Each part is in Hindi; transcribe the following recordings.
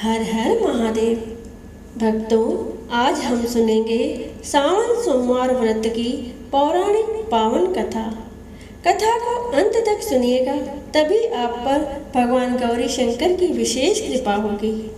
हर हर महादेव। भक्तों, आज हम सुनेंगे सावन सोमवार व्रत की पौराणिक पावन कथा। कथा को अंत तक सुनिएगा, तभी आप पर भगवान गौरी शंकर की विशेष कृपा होगी।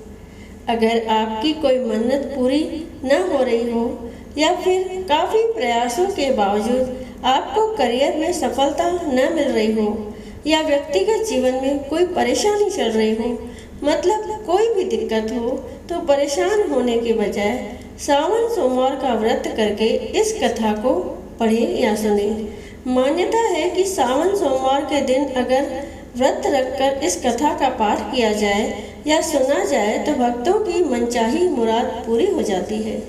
अगर आपकी कोई मन्नत पूरी न हो रही हो या फिर काफ़ी प्रयासों के बावजूद आपको करियर में सफलता न मिल रही हो या व्यक्तिगत जीवन में कोई परेशानी चल रही हो, मतलब कोई भी दिक्कत हो, तो परेशान होने के बजाय सावन सोमवार का व्रत करके इस कथा को पढ़ें या सुनें। मान्यता है कि सावन सोमवार के दिन अगर व्रत रखकर इस कथा का पाठ किया जाए या सुना जाए तो भक्तों की मनचाही मुराद पूरी हो जाती है।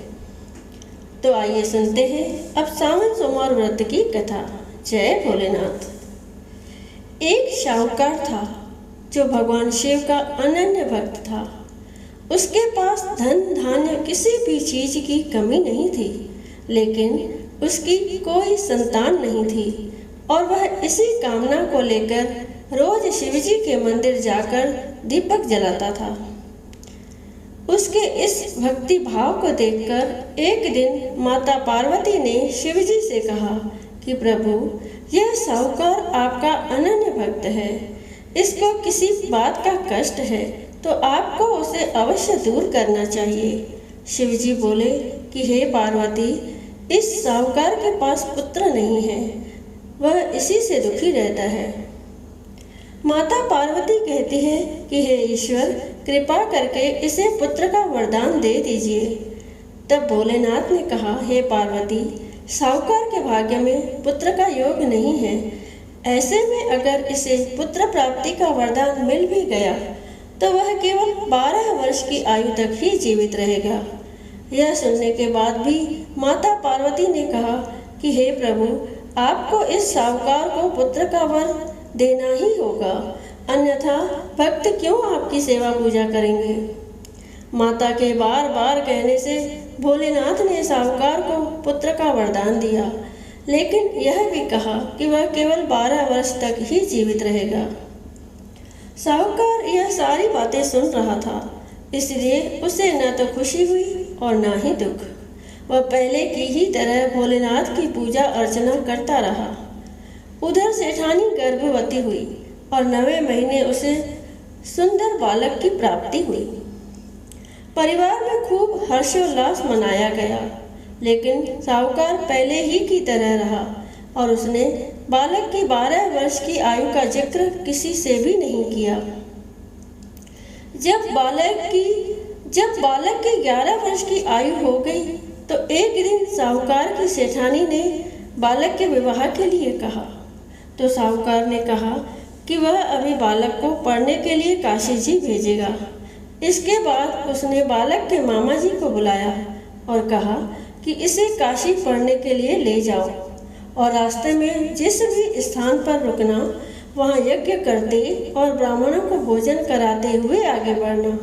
तो आइए सुनते हैं अब सावन सोमवार व्रत की कथा। जय भोलेनाथ। एक शाहूकार था जो भगवान शिव का अनन्य भक्त था। उसके पास धन धान्य किसी भी चीज की कमी नहीं थी, लेकिन उसकी कोई संतान नहीं थी और वह इसी कामना को लेकर रोज शिवजी के मंदिर जाकर दीपक जलाता था। उसके इस भक्ति भाव को देखकर एक दिन माता पार्वती ने शिवजी से कहा कि प्रभु, यह साहूकार आपका अनन्य भक्त है, इसको किसी बात का कष्ट है तो आपको उसे अवश्य दूर करना चाहिए। शिवजी बोले कि हे पार्वती, इस साहूकार के पास पुत्र नहीं है, वह इसी से दुखी रहता है। माता पार्वती कहती है कि हे ईश्वर, कृपा करके इसे पुत्र का वरदान दे दीजिए। तब भोलेनाथ ने कहा, हे पार्वती, साहूकार के भाग्य में पुत्र का योग नहीं है, ऐसे में अगर इसे पुत्र प्राप्ति का वरदान मिल भी गया तो वह केवल 12 वर्ष की आयु तक ही जीवित रहेगा। यह सुनने के बाद भी माता पार्वती ने कहा कि हे प्रभु, आपको इस साहूकार को पुत्र का वर देना ही होगा, अन्यथा भक्त क्यों आपकी सेवा पूजा करेंगे। माता के बार बार कहने से भोलेनाथ ने साहूकार को पुत्र का वरदान दिया, लेकिन यह भी कहा कि वह केवल 12 वर्ष तक ही जीवित रहेगा। साहूकार यह सारी बातें सुन रहा था, इसलिए उसे न तो खुशी हुई और न ही दुख। वह पहले की ही तरह भोलेनाथ की पूजा अर्चना करता रहा। उधर सेठानी गर्भवती हुई और 9वें महीने उसे सुंदर बालक की प्राप्ति हुई। परिवार में खूब हर्षोल्लास मनाया गया, लेकिन साहूकार पहले ही की तरह रहा और उसने बालक की 12 वर्ष की आयु का जिक्र किसी से भी नहीं किया। जब बालक की 11 वर्ष की आयु हो गई तो एक दिन साहूकार की सेठानी ने बालक के विवाह के लिए कहा। तो साहूकार ने कहा कि वह अभी बालक को पढ़ने के लिए काशी जी भेजेगा। इसके बाद उसने बालक के मामा जी को बुलाया और कहा कि इसे काशी पढ़ने के लिए ले जाओ और रास्ते में जिस भी स्थान पर रुकना, वहाँ यज्ञ करते और ब्राह्मणों को भोजन कराते हुए आगे बढ़ना।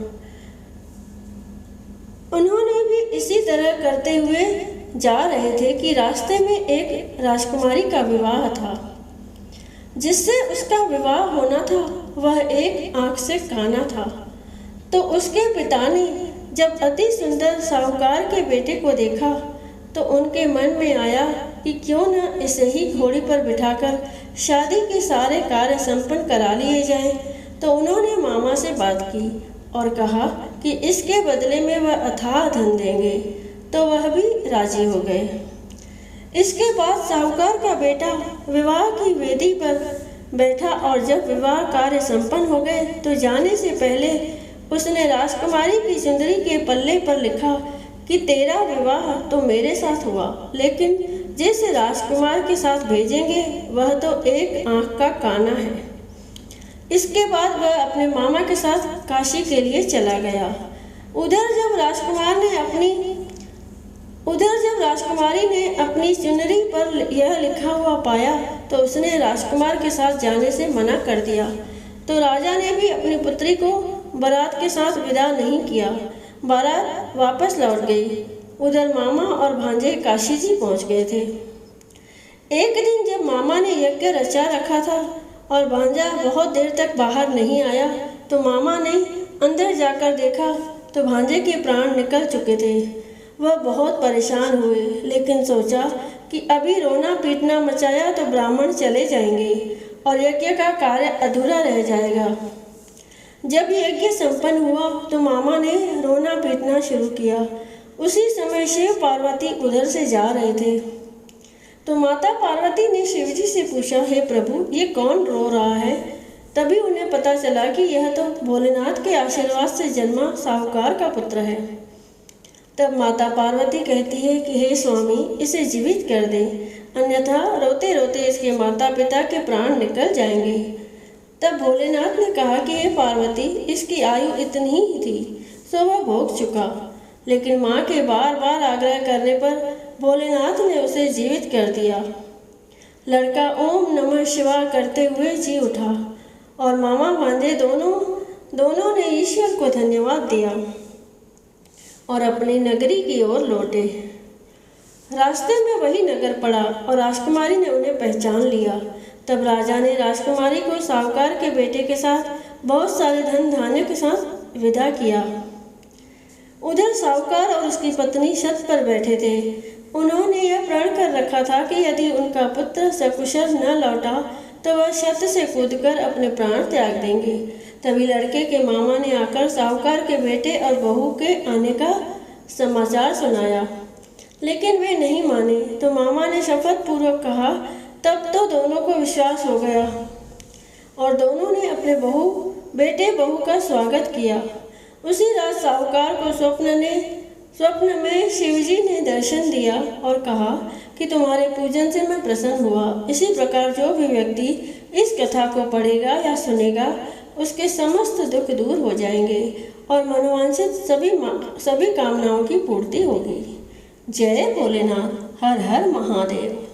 उन्होंने भी इसी तरह करते हुए जा रहे थे कि रास्ते में एक राजकुमारी का विवाह था। जिससे उसका विवाह होना था वह एक आंख से काना था। तो उसके पिता ने जब अति सुंदर साहूकार के बेटे को देखा तो उनके मन में आया कि क्यों न इसे ही घोड़ी पर बिठाकर शादी के सारे कार्य संपन्न करा लिए जाएं। तो उन्होंने मामा से बात की और कहा कि इसके बदले में वह अथाह धन देंगे, तो वह भी राजी हो गए। इसके बाद साहूकार का बेटा विवाह की वेदी पर बैठा और जब विवाह कार्य संपन्न हो गए तो जाने से पहले उसने राजकुमारी की सुंदरी के पल्ले पर लिखा कि तेरा विवाह तो मेरे साथ हुआ, लेकिन जिस राजकुमार के साथ भेजेंगे वह तो एक आंख का काना है। इसके बाद वह अपने मामा के साथ काशी के लिए चला गया। उधर जब राजकुमारी ने अपनी चुनरी पर यह लिखा हुआ पाया तो उसने राजकुमार के साथ जाने से मना कर दिया। तो राजा ने भी अपनी पुत्री को बारात के साथ विदा नहीं किया। बारात वापस लौट गई। उधर मामा और भांजे काशी जी पहुंच गए थे। एक दिन जब मामा ने यज्ञ रचा रखा था और भांजा बहुत देर तक बाहर नहीं आया तो मामा ने अंदर जाकर देखा तो भांजे के प्राण निकल चुके थे। वह बहुत परेशान हुए, लेकिन सोचा कि अभी रोना पीटना मचाया तो ब्राह्मण चले जाएंगे और यज्ञ का कार्य अधूरा रह जाएगा। जब यज्ञ संपन्न हुआ तो मामा ने रोना पीटना शुरू किया। उसी समय शिव पार्वती उधर से जा रहे थे तो माता पार्वती ने शिवजी से पूछा, हे प्रभु, ये कौन रो रहा है? तभी उन्हें पता चला कि यह तो भोलेनाथ के आशीर्वाद से जन्मा साहूकार का पुत्र है। तब माता पार्वती कहती है कि हे स्वामी, इसे जीवित कर दें, अन्यथा रोते रोते इसके माता पिता के प्राण निकल जाएंगे। तब भोलेनाथ ने कहा कि हे पार्वती, इसकी आयु इतनी ही थी, सो वह भोग चुका। लेकिन माँ के बार बार आग्रह करने पर भोलेनाथ ने उसे जीवित कर दिया। लड़का ओम नमः शिवाय करते हुए जी उठा और मामा भांजे दोनों ने ईश्वर को धन्यवाद दिया और अपनी नगरी की ओर लौटे। रास्ते में वही नगर पड़ा और राजकुमारी ने उन्हें पहचान लिया। तब राजा ने राजकुमारी को साहूकार के बेटे के साथ बहुत सारे धन धान्य के साथ विदा किया। उधर साहूकार और उसकी पत्नी छत पर बैठे थे। उन्होंने यह प्रण कर रखा था कि यदि उनका पुत्र सकुशल न लौटा तो वह छत से कूदकर अपने प्राण त्याग देंगे। तभी लड़के के मामा ने आकर साहूकार के बेटे और बहू के आने का समाचार सुनाया, लेकिन वे नहीं माने। तो मामा ने शपथ पूर्वक कहा। तब तो दोनों को विश्वास हो गया और दोनों ने अपने बेटे बहू का स्वागत किया। उसी रात साहूकार को स्वप्न में शिवजी ने दर्शन दिया और कहा कि तुम्हारे पूजन से मैं प्रसन्न हुआ। इसी प्रकार जो भी व्यक्ति इस कथा को पढ़ेगा या सुनेगा, उसके समस्त दुख दूर हो जाएंगे और मनोवांछित सभी कामनाओं की पूर्ति होगी। जय भोलेनाथ। हर हर महादेव।